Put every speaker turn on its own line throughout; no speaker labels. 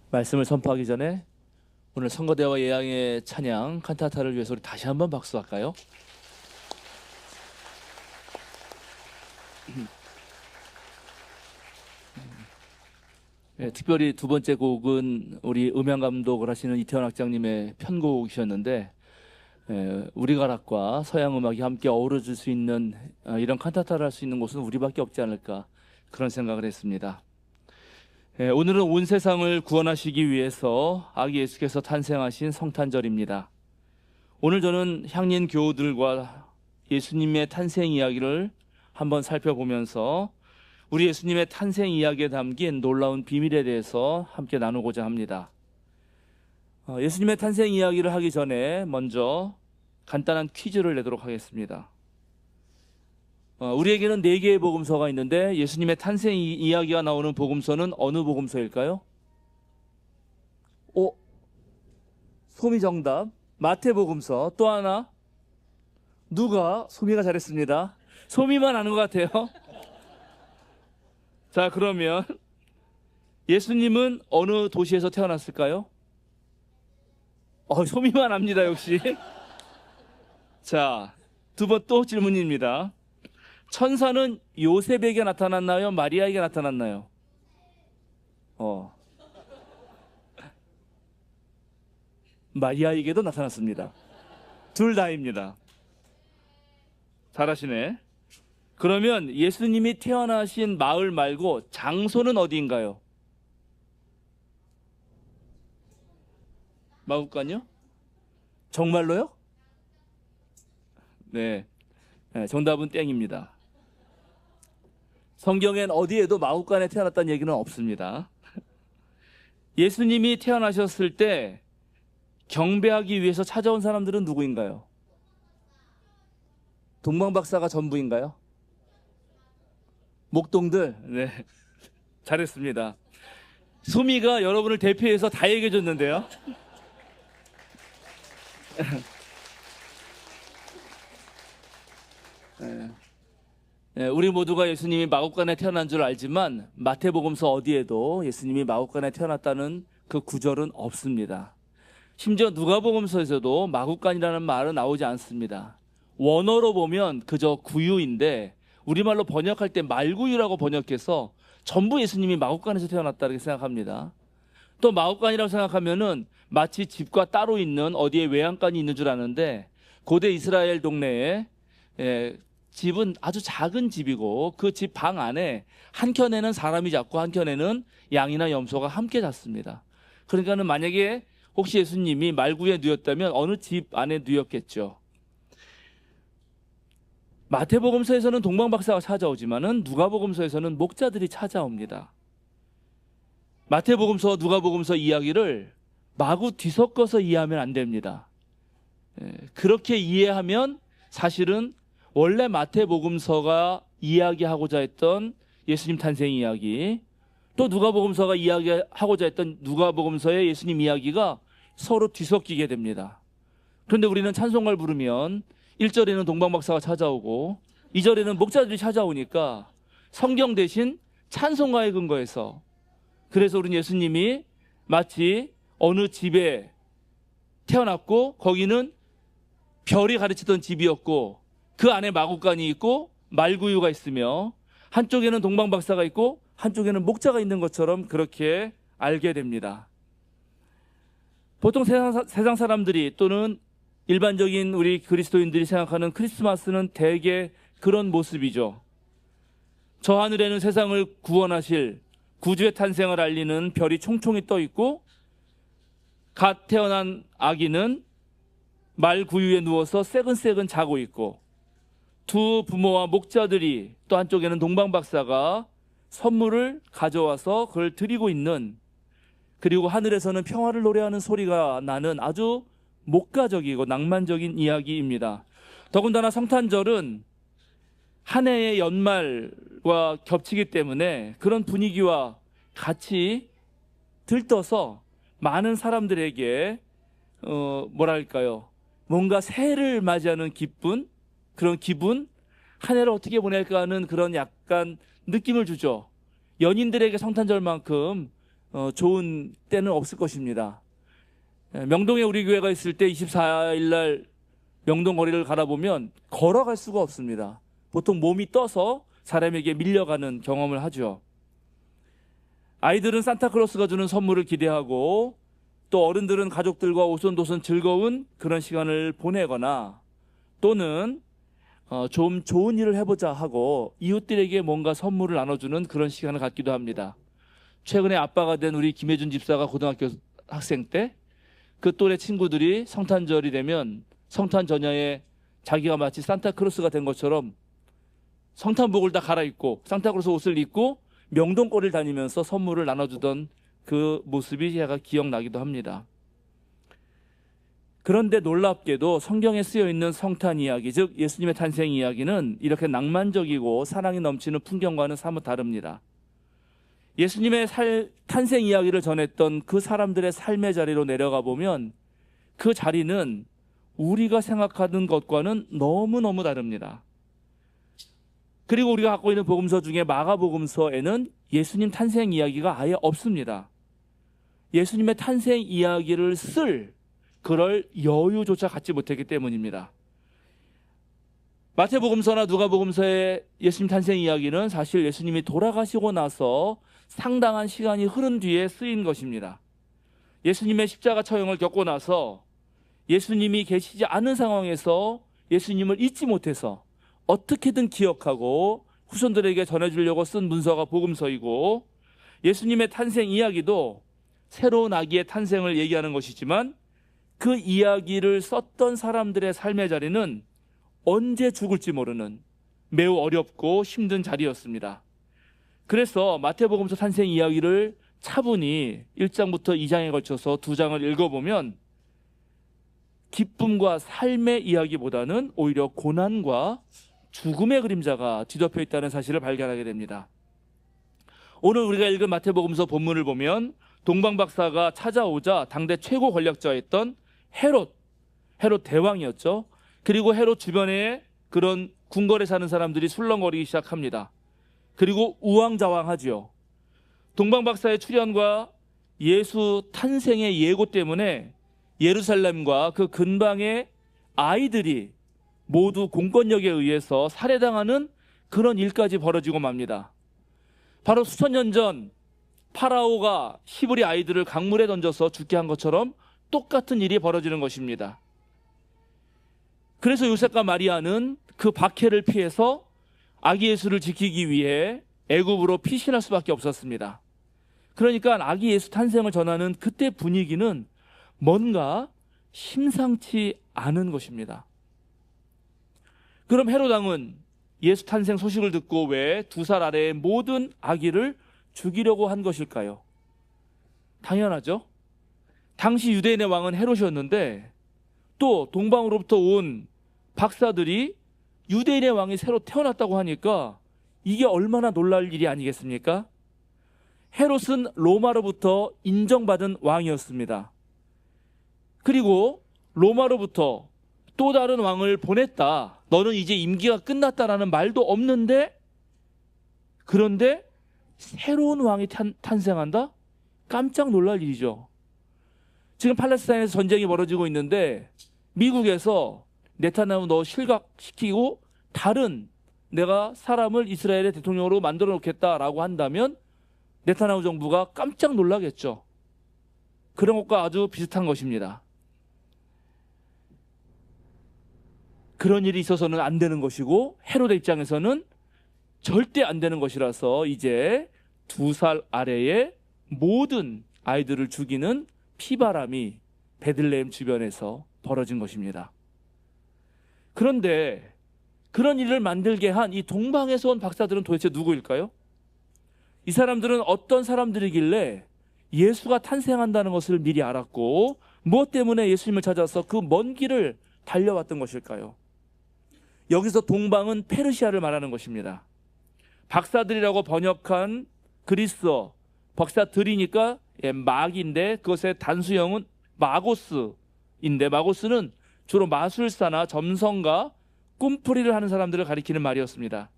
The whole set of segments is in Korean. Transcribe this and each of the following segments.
말씀을 선포하기 전에 오늘 성거대와 예양의 찬양 칸타타를 위해서 우리 다시 한번 박수할까요? 네, 특별히 두 번째 곡은 우리 음향 감독을 하시는 이태원 학장님의 편곡이셨는데, 우리가락과 서양 음악이 함께 어우러질 수 있는 이런 칸타타를 할 수 있는 곳은 우리밖에 없지 않을까, 그런 생각을 했습니다. 오늘은 온 세상을 구원하시기 위해서 아기 예수께서 탄생하신 성탄절입니다. 오늘 저는 향린 교우들과 예수님의 탄생 이야기를 한번 살펴보면서 우리 예수님의 탄생 이야기에 담긴 놀라운 비밀에 대해서 함께 나누고자 합니다. 예수님의 탄생 이야기를 하기 전에 먼저 간단한 퀴즈를 내도록 하겠습니다. 우리에게는 4개의 복음서가 있는데 예수님의 탄생 이야기가 나오는 복음서는 어느 복음서일까요? 소미 정답. 마태복음서. 또 하나. 누가? 소미가 잘했습니다. 소미만 아는 것 같아요. 자, 그러면 예수님은 어느 도시에서 태어났을까요? 소미만 압니다, 역시. 자, 두 번 또 질문입니다. 천사는 요셉에게 나타났나요? 마리아에게 나타났나요? 마리아에게도 나타났습니다. 둘 다입니다. 잘하시네. 그러면 예수님이 태어나신 마을 말고 장소는 어디인가요? 마구간요? 정말로요? 네, 정답은 땡입니다. 성경엔 어디에도 마구간에 태어났다는 얘기는 없습니다. 예수님이 태어나셨을 때 경배하기 위해서 찾아온 사람들은 누구인가요? 동방박사가 전부인가요? 목동들? 네, 잘했습니다. 소미가 여러분을 대표해서 다 얘기해 줬는데요. 우리 모두가 예수님이 마구간에 태어난 줄 알지만 마태복음서 어디에도 예수님이 마구간에 태어났다는 그 구절은 없습니다. 심지어 누가복음서에서도 마구간이라는 말은 나오지 않습니다. 원어로 보면 그저 구유인데 우리말로 번역할 때 말구유라고 번역해서 전부 예수님이 마구간에서 태어났다 이렇게 생각합니다. 또 마구간이라고 생각하면은 마치 집과 따로 있는 어디에 외양간이 있는 줄 아는데 고대 이스라엘 동네에 집은 아주 작은 집이고 그 집 방 안에 한켠에는 사람이 잤고 한켠에는 양이나 염소가 함께 잤습니다. 그러니까는 만약에 혹시 예수님이 말구유에 누웠다면 어느 집 안에 누웠겠죠. 마태복음서에서는 동방박사가 찾아오지만은 누가복음서에서는 목자들이 찾아옵니다. 마태복음서, 누가복음서 이야기를 마구 뒤섞어서 이해하면 안 됩니다. 그렇게 이해하면 사실은 원래 마태복음서가 이야기하고자 했던 예수님 탄생 이야기, 또 누가복음서가 이야기하고자 했던 누가복음서의 예수님 이야기가 서로 뒤섞이게 됩니다. 그런데 우리는 찬송가를 부르면 1절에는 동방박사가 찾아오고 2절에는 목자들이 찾아오니까 성경 대신 찬송가에 근거해서, 그래서 우리는 예수님이 마치 어느 집에 태어났고 거기는 별이 가르치던 집이었고 그 안에 마구간이 있고 말구유가 있으며 한쪽에는 동방박사가 있고 한쪽에는 목자가 있는 것처럼 그렇게 알게 됩니다. 보통 세상 사람들이 또는 일반적인 우리 그리스도인들이 생각하는 크리스마스는 대개 그런 모습이죠. 저 하늘에는 세상을 구원하실 구주의 탄생을 알리는 별이 총총히 떠 있고 갓 태어난 아기는 말구유에 누워서 새근새근 자고 있고 두 부모와 목자들이 또 한쪽에는 동방박사가 선물을 가져와서 그걸 드리고 있는, 그리고 하늘에서는 평화를 노래하는 소리가 나는 아주 목가적이고 낭만적인 이야기입니다. 더군다나 성탄절은 한 해의 연말과 겹치기 때문에 그런 분위기와 같이 들떠서 많은 사람들에게 뭐랄까요, 뭔가 새해를 맞이하는 기쁜 그런 기분, 한 해를 어떻게 보낼까 하는 그런 약간 느낌을 주죠. 연인들에게 성탄절만큼 좋은 때는 없을 것입니다. 명동에 우리 교회가 있을 때 24일 날 명동 거리를 가다보면 걸어갈 수가 없습니다. 보통 몸이 떠서 사람에게 밀려가는 경험을 하죠. 아이들은 산타클로스가 주는 선물을 기대하고, 또 어른들은 가족들과 오손도손 즐거운 그런 시간을 보내거나, 또는 좀 좋은 일을 해보자 하고 이웃들에게 뭔가 선물을 나눠주는 그런 시간을 갖기도 합니다. 최근에 아빠가 된 우리 김혜준 집사가 고등학교 학생 때 그 또래 친구들이 성탄절이 되면 성탄 전야에 자기가 마치 산타클로스가 된 것처럼 성탄복을 다 갈아입고 산타클로스 옷을 입고 명동거리를 다니면서 선물을 나눠주던 그 모습이 제가 기억나기도 합니다. 그런데 놀랍게도 성경에 쓰여 있는 성탄 이야기, 즉 예수님의 탄생 이야기는 이렇게 낭만적이고 사랑이 넘치는 풍경과는 사뭇 다릅니다. 예수님의 탄생 이야기를 전했던 그 사람들의 삶의 자리로 내려가 보면 그 자리는 우리가 생각하는 것과는 너무너무 다릅니다. 그리고 우리가 갖고 있는 복음서 중에 마가복음서에는 예수님 탄생 이야기가 아예 없습니다. 예수님의 탄생 이야기를 쓸 그럴 여유조차 갖지 못했기 때문입니다. 마태복음서나 누가복음서의 예수님 탄생 이야기는 사실 예수님이 돌아가시고 나서 상당한 시간이 흐른 뒤에 쓰인 것입니다. 예수님의 십자가 처형을 겪고 나서 예수님이 계시지 않은 상황에서 예수님을 잊지 못해서 어떻게든 기억하고 후손들에게 전해주려고 쓴 문서가 복음서이고, 예수님의 탄생 이야기도 새로운 아기의 탄생을 얘기하는 것이지만 그 이야기를 썼던 사람들의 삶의 자리는 언제 죽을지 모르는 매우 어렵고 힘든 자리였습니다. 그래서 마태복음서 탄생 이야기를 차분히 1장부터 2장에 걸쳐서 2장을 읽어보면 기쁨과 삶의 이야기보다는 오히려 고난과 죽음의 그림자가 뒤덮여 있다는 사실을 발견하게 됩니다. 오늘 우리가 읽은 마태복음서 본문을 보면 동방박사가 찾아오자 당대 최고 권력자였던 헤롯 대왕이었죠. 그리고 헤롯 주변에 그런 궁궐에 사는 사람들이 술렁거리기 시작합니다. 그리고 우왕좌왕하지요. 동방박사의 출현과 예수 탄생의 예고 때문에 예루살렘과 그 근방의 아이들이 모두 공권력에 의해서 살해당하는 그런 일까지 벌어지고 맙니다. 바로 수천 년 전 파라오가 히브리 아이들을 강물에 던져서 죽게 한 것처럼 똑같은 일이 벌어지는 것입니다. 그래서 요셉과 마리아는 그 박해를 피해서 아기 예수를 지키기 위해 애굽으로 피신할 수밖에 없었습니다. 그러니까 아기 예수 탄생을 전하는 그때 분위기는 뭔가 심상치 않은 것입니다. 그럼 헤롯 왕은 예수 탄생 소식을 듣고 왜 2살 아래의 모든 아기를 죽이려고 한 것일까요? 당연하죠. 당시 유대인의 왕은 헤롯이었는데 또 동방으로부터 온 박사들이 유대인의 왕이 새로 태어났다고 하니까 이게 얼마나 놀랄 일이 아니겠습니까? 헤롯은 로마로부터 인정받은 왕이었습니다. 그리고 로마로부터 또 다른 왕을 보냈다, 너는 이제 임기가 끝났다라는 말도 없는데, 그런데 새로운 왕이 탄생한다? 깜짝 놀랄 일이죠. 지금 팔레스타인에서 전쟁이 벌어지고 있는데 미국에서 네타냐후 너 실각시키고 다른 내가 사람을 이스라엘의 대통령으로 만들어 놓겠다라고 한다면 네타냐후 정부가 깜짝 놀라겠죠. 그런 것과 아주 비슷한 것입니다. 그런 일이 있어서는 안 되는 것이고 헤롯의 입장에서는 절대 안 되는 것이라서 이제 2살 아래의 모든 아이들을 죽이는 피바람이 베들레헴 주변에서 벌어진 것입니다. 그런데 그런 일을 만들게 한 이 동방에서 온 박사들은 도대체 누구일까요? 이 사람들은 어떤 사람들이길래 예수가 탄생한다는 것을 미리 알았고 무엇 때문에 예수님을 찾아서 그 먼 길을 달려왔던 것일까요? 여기서 동방은 페르시아를 말하는 것입니다. 박사들이라고 번역한 그리스어, 박사들이니까 막인데 그것의 단수형은 마고스인데, 마고스는 주로 마술사나 점성가, 꿈풀이를 하는 사람들을 가리키는 말이었습니다.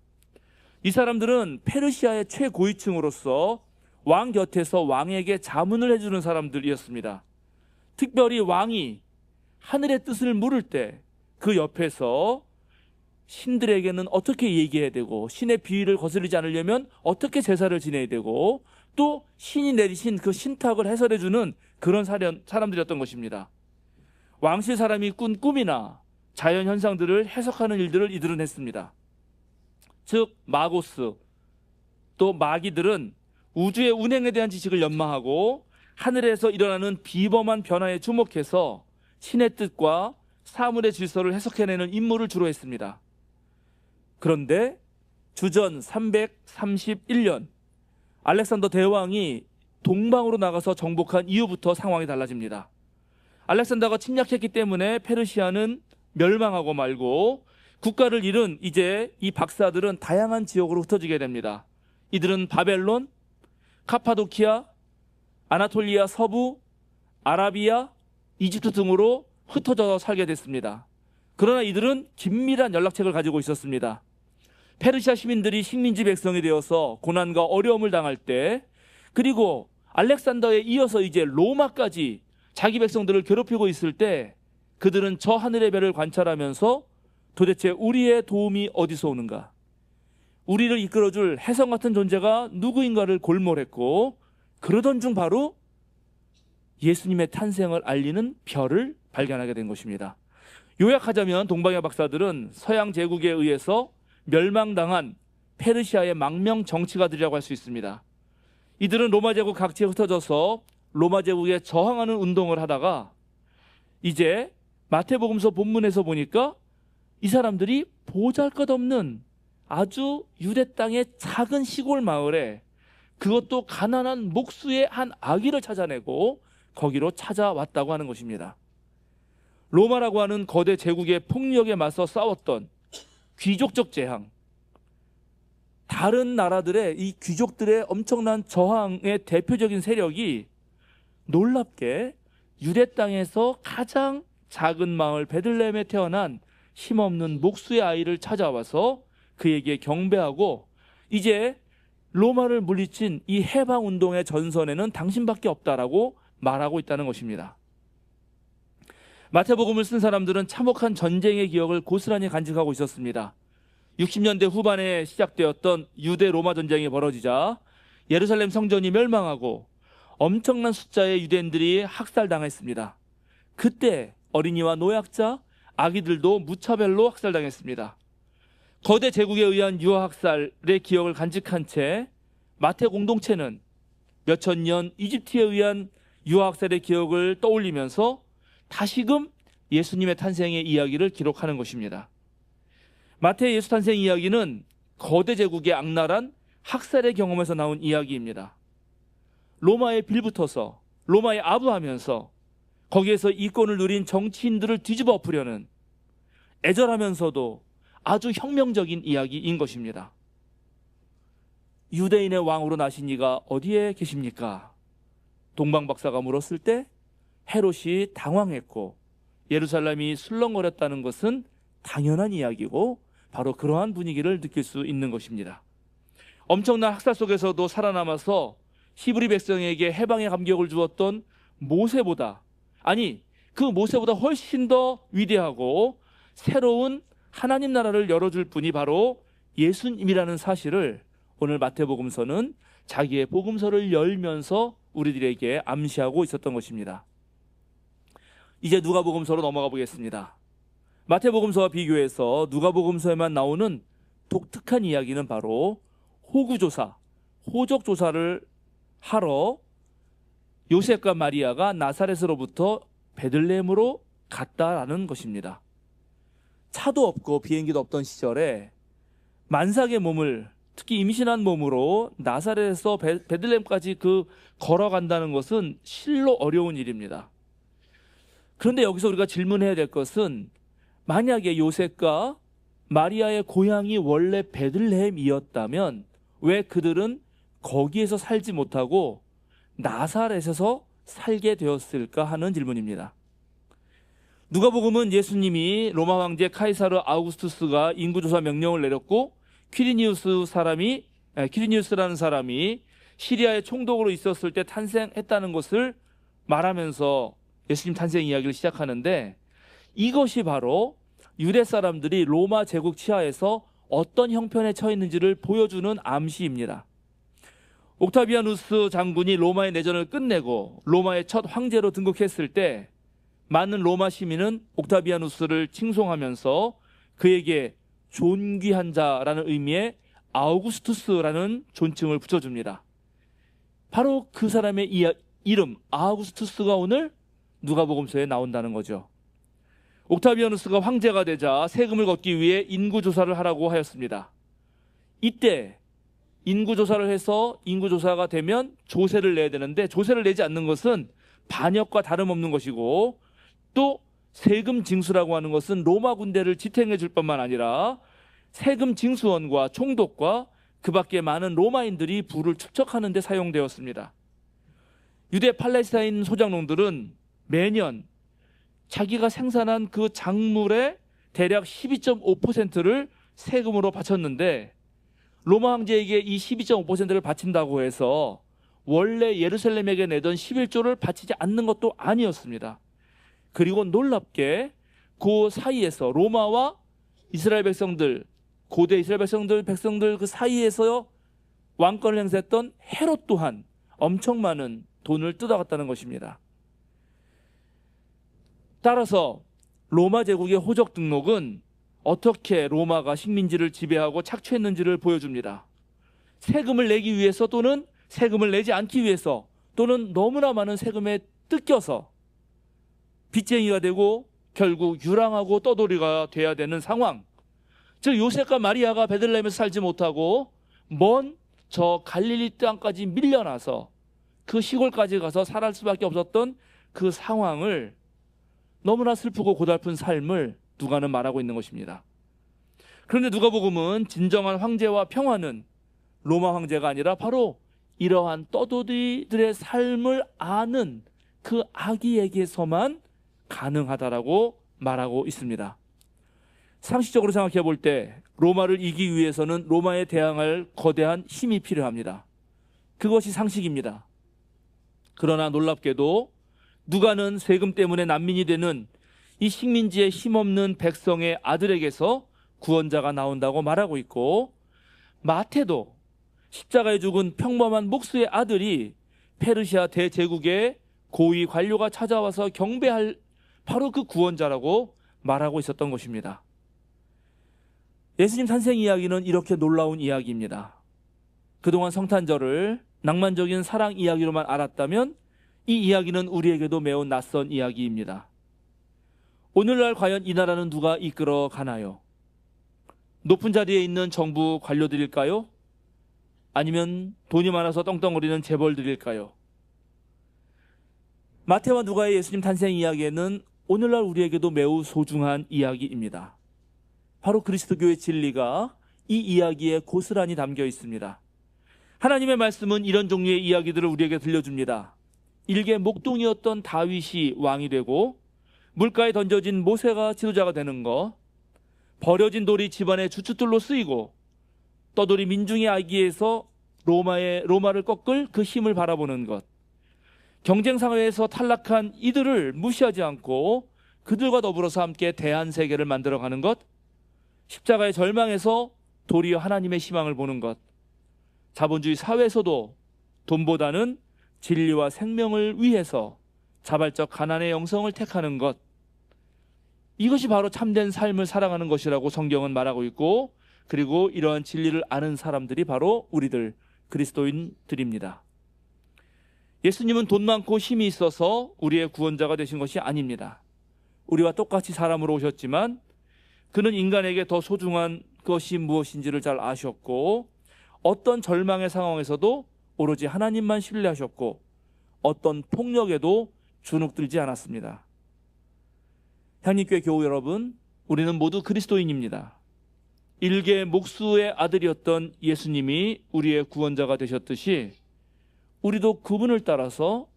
이 사람들은 페르시아의 최고위층으로서 왕 곁에서 왕에게 자문을 해주는 사람들이었습니다. 특별히 왕이 하늘의 뜻을 물을 때 그 옆에서 신들에게는 어떻게 얘기해야 되고, 신의 비위를 거스르지 않으려면 어떻게 제사를 지내야 되고, 또 신이 내리신 그 신탁을 해설해주는 그런 사람들이었던 것입니다. 왕실 사람이 꾼 꿈이나 자연 현상들을 해석하는 일들을 이들은 했습니다. 즉 마고스, 또 마귀들은 우주의 운행에 대한 지식을 연마하고 하늘에서 일어나는 비범한 변화에 주목해서 신의 뜻과 사물의 질서를 해석해내는 임무를 주로 했습니다. 그런데 주전 331년 알렉산더 대왕이 동방으로 나가서 정복한 이후부터 상황이 달라집니다. 알렉산더가 침략했기 때문에 페르시아는 멸망하고 말고 국가를 잃은 이제 이 박사들은 다양한 지역으로 흩어지게 됩니다. 이들은 바벨론, 카파도키아, 아나톨리아 서부, 아라비아, 이집트 등으로 흩어져 살게 됐습니다. 그러나 이들은 긴밀한 연락책을 가지고 있었습니다. 페르시아 시민들이 식민지 백성이 되어서 고난과 어려움을 당할 때, 그리고 알렉산더에 이어서 이제 로마까지 자기 백성들을 괴롭히고 있을 때 그들은 저 하늘의 별을 관찰하면서 도대체 우리의 도움이 어디서 오는가, 우리를 이끌어줄 혜성 같은 존재가 누구인가를 골몰했고, 그러던 중 바로 예수님의 탄생을 알리는 별을 발견하게 된 것입니다. 요약하자면 동방의 박사들은 서양 제국에 의해서 멸망당한 페르시아의 망명 정치가들이라고 할 수 있습니다. 이들은 로마 제국 각지에 흩어져서 로마 제국에 저항하는 운동을 하다가 이제 마태복음서 본문에서 보니까 이 사람들이 보잘것없는 아주 유대 땅의 작은 시골 마을에, 그것도 가난한 목수의 한 아기를 찾아내고 거기로 찾아왔다고 하는 것입니다. 로마라고 하는 거대 제국의 폭력에 맞서 싸웠던 귀족적 재앙, 다른 나라들의 이 귀족들의 엄청난 저항의 대표적인 세력이 놀랍게 유대 땅에서 가장 작은 마을 베들레헴에 태어난 힘없는 목수의 아이를 찾아와서 그에게 경배하고, 이제 로마를 물리친 이 해방운동의 전선에는 당신밖에 없다라고 말하고 있다는 것입니다. 마태복음을 쓴 사람들은 참혹한 전쟁의 기억을 고스란히 간직하고 있었습니다. 60년대 후반에 시작되었던 유대 로마 전쟁이 벌어지자 예루살렘 성전이 멸망하고 엄청난 숫자의 유대인들이 학살당했습니다. 그때 어린이와 노약자, 아기들도 무차별로 학살당했습니다. 거대 제국에 의한 유아학살의 기억을 간직한 채 마태 공동체는 몇천 년 이집트에 의한 유아학살의 기억을 떠올리면서 다시금 예수님의 탄생의 이야기를 기록하는 것입니다. 마태의 예수 탄생 이야기는 거대 제국의 악랄한 학살의 경험에서 나온 이야기입니다. 로마에 빌붙어서 로마에 아부하면서 거기에서 이권을 누린 정치인들을 뒤집어 엎으려는 애절하면서도 아주 혁명적인 이야기인 것입니다. 유대인의 왕으로 나신 이가 어디에 계십니까? 동방박사가 물었을 때 헤롯이 당황했고 예루살렘이 술렁거렸다는 것은 당연한 이야기고 바로 그러한 분위기를 느낄 수 있는 것입니다. 엄청난 학살 속에서도 살아남아서 히브리 백성에게 해방의 감격을 주었던 모세보다, 아니 그 모세보다 훨씬 더 위대하고 새로운 하나님 나라를 열어줄 분이 바로 예수님이라는 사실을 오늘 마태복음서는 자기의 복음서를 열면서 우리들에게 암시하고 있었던 것입니다. 이제 누가복음서로 넘어가 보겠습니다. 마태복음서와 비교해서 누가복음서에만 나오는 독특한 이야기는 바로 호구조사, 호적조사를 하러 요셉과 마리아가 나사렛으로부터 베들레헴으로 갔다라는 것입니다. 차도 없고 비행기도 없던 시절에 만삭의 몸을, 특히 임신한 몸으로 나사렛에서 베들레헴까지 걸어간다는 것은 실로 어려운 일입니다. 그런데 여기서 우리가 질문해야 될 것은, 만약에 요셉과 마리아의 고향이 원래 베들레헴이었다면 왜 그들은 거기에서 살지 못하고 나사렛에서 살게 되었을까 하는 질문입니다. 누가복음은 예수님이 로마 황제 카이사르 아우구스투스가 인구조사 명령을 내렸고 퀴리니우스라는 사람이 시리아의 총독으로 있었을 때 탄생했다는 것을 말하면서 예수님 탄생 이야기를 시작하는데, 이것이 바로 유대 사람들이 로마 제국 치하에서 어떤 형편에 처해 있는지를 보여주는 암시입니다. 옥타비아누스 장군이 로마의 내전을 끝내고 로마의 첫 황제로 등극했을 때 많은 로마 시민은 옥타비아누스를 칭송하면서 그에게 존귀한 자라는 의미의 아우구스투스라는 존칭을 붙여줍니다. 바로 그 사람의 이름 아우구스투스가 오늘 누가복음서에 나온다는 거죠. 옥타비아누스가 황제가 되자 세금을 걷기 위해 인구조사를 하라고 하였습니다. 이때 인구조사를 해서 인구조사가 되면 조세를 내야 되는데, 조세를 내지 않는 것은 반역과 다름없는 것이고, 또 세금 징수라고 하는 것은 로마 군대를 지탱해 줄 뿐만 아니라 세금 징수원과 총독과 그 밖에 많은 로마인들이 부를 축적하는 데 사용되었습니다. 유대 팔레스타인 소작농들은 매년 자기가 생산한 그 작물의 대략 12.5%를 세금으로 바쳤는데, 로마 황제에게 이 12.5%를 바친다고 해서 원래 예루살렘에게 내던 11조를 바치지 않는 것도 아니었습니다. 그리고 놀랍게 그 사이에서 로마와 이스라엘 백성들, 고대 이스라엘 백성들 그 사이에서 왕권을 행사했던 헤롯 또한 엄청 많은 돈을 뜯어갔다는 것입니다. 따라서 로마 제국의 호적 등록은 어떻게 로마가 식민지를 지배하고 착취했는지를 보여줍니다. 세금을 내기 위해서, 또는 세금을 내지 않기 위해서, 또는 너무나 많은 세금에 뜯겨서 빚쟁이가 되고 결국 유랑하고 떠돌이가 돼야 되는 상황. 즉 요셉과 마리아가 베들레헴에서 살지 못하고 먼 저 갈릴리 땅까지 밀려나서 그 시골까지 가서 살할 수밖에 없었던 그 상황을, 너무나 슬프고 고달픈 삶을 누가는 말하고 있는 것입니다. 그런데 누가복음은 진정한 황제와 평화는 로마 황제가 아니라 바로 이러한 떠돌이들의 삶을 아는 그 아기에게서만 가능하다라고 말하고 있습니다. 상식적으로 생각해 볼 때 로마를 이기기 위해서는 로마에 대항할 거대한 힘이 필요합니다. 그것이 상식입니다. 그러나 놀랍게도 누가는 세금 때문에 난민이 되는 이 식민지에 힘없는 백성의 아들에게서 구원자가 나온다고 말하고 있고, 마태도 십자가에 죽은 평범한 목수의 아들이 페르시아 대제국의 고위 관료가 찾아와서 경배할 바로 그 구원자라고 말하고 있었던 것입니다. 예수님 탄생 이야기는 이렇게 놀라운 이야기입니다. 그동안 성탄절을 낭만적인 사랑 이야기로만 알았다면 이 이야기는 우리에게도 매우 낯선 이야기입니다. 오늘날 과연 이 나라는 누가 이끌어 가나요? 높은 자리에 있는 정부 관료들일까요? 아니면 돈이 많아서 떵떵거리는 재벌들일까요? 마태와 누가의 예수님 탄생 이야기에는 오늘날 우리에게도 매우 소중한 이야기입니다. 바로 그리스도교의 진리가 이 이야기에 고스란히 담겨 있습니다. 하나님의 말씀은 이런 종류의 이야기들을 우리에게 들려줍니다. 일개 목동이었던 다윗이 왕이 되고, 물가에 던져진 모세가 지도자가 되는 것, 버려진 돌이 집안의 주춧돌로 쓰이고, 떠돌이 민중의 아기에서 로마를 꺾을 그 힘을 바라보는 것, 경쟁 사회에서 탈락한 이들을 무시하지 않고 그들과 더불어서 함께 대한 세계를 만들어가는 것, 십자가의 절망에서 도리어 하나님의 희망을 보는 것, 자본주의 사회에서도 돈보다는 진리와 생명을 위해서 자발적 가난의 영성을 택하는 것, 이것이 바로 참된 삶을 살아가는 것이라고 성경은 말하고 있고, 그리고 이러한 진리를 아는 사람들이 바로 우리들 그리스도인들입니다. 예수님은 돈 많고 힘이 있어서 우리의 구원자가 되신 것이 아닙니다. 우리와 똑같이 사람으로 오셨지만 그는 인간에게 더 소중한 것이 무엇인지를 잘 아셨고, 어떤 절망의 상황에서도 오로지 하나님만 신뢰하셨고, 어떤 폭력에도 주눅들지 않았습니다. 향림교회 교우 여러분, 우리는 모두 그리스도인입니다. 일개 목수의 아들이었던 예수님이 우리의 구원자가 되셨듯이 우리도 그분을 따라서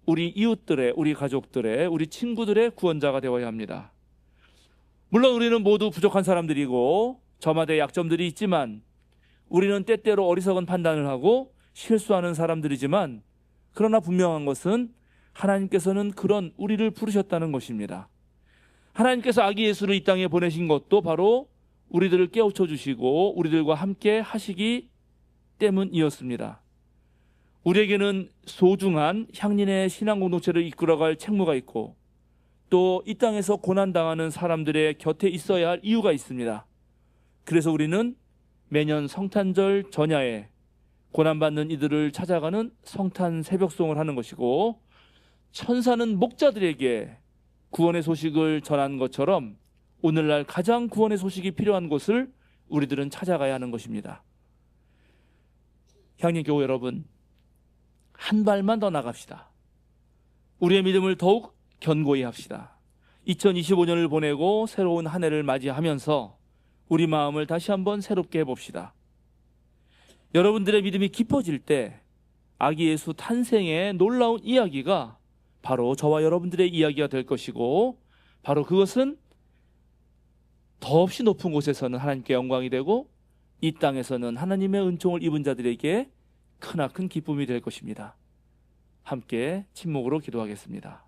우리 이웃들의, 우리 가족들의, 우리 친구들의 구원자가 되어야 합니다. 물론 우리는 모두 부족한 사람들이고 저마다의 약점들이 있지만 우리는 때때로 어리석은 판단을 하고 실수하는 사람들이지만 그러나 분명한 것은 하나님께서는 그런 우리를 부르셨다는 것입니다. 하나님께서 아기 예수를 이 땅에 보내신 것도 바로 우리들을 깨우쳐 주시고 우리들과 함께 하시기 때문이었습니다. 우리에게는 소중한 향린의 신앙 공동체를 이끌어갈 책무가 있고 또 이 땅에서 고난당하는 사람들의 곁에 있어야 할 이유가 있습니다. 그래서 우리는 매년 성탄절 전야에 고난받는 이들을 찾아가는 성탄 새벽송을 하는 것이고, 천사는 목자들에게 구원의 소식을 전한 것처럼 오늘날 가장 구원의 소식이 필요한 곳을 우리들은 찾아가야 하는 것입니다. 향림교회 여러분, 한 발만 더 나갑시다. 우리의 믿음을 더욱 견고히 합시다. 2025년을 보내고 새로운 한 해를 맞이하면서 우리 마음을 다시 한번 새롭게 해봅시다. 여러분들의 믿음이 깊어질 때 아기 예수 탄생의 놀라운 이야기가 바로 저와 여러분들의 이야기가 될 것이고, 바로 그것은 더없이 높은 곳에서는 하나님께 영광이 되고 이 땅에서는 하나님의 은총을 입은 자들에게 크나큰 기쁨이 될 것입니다. 함께 침묵으로 기도하겠습니다.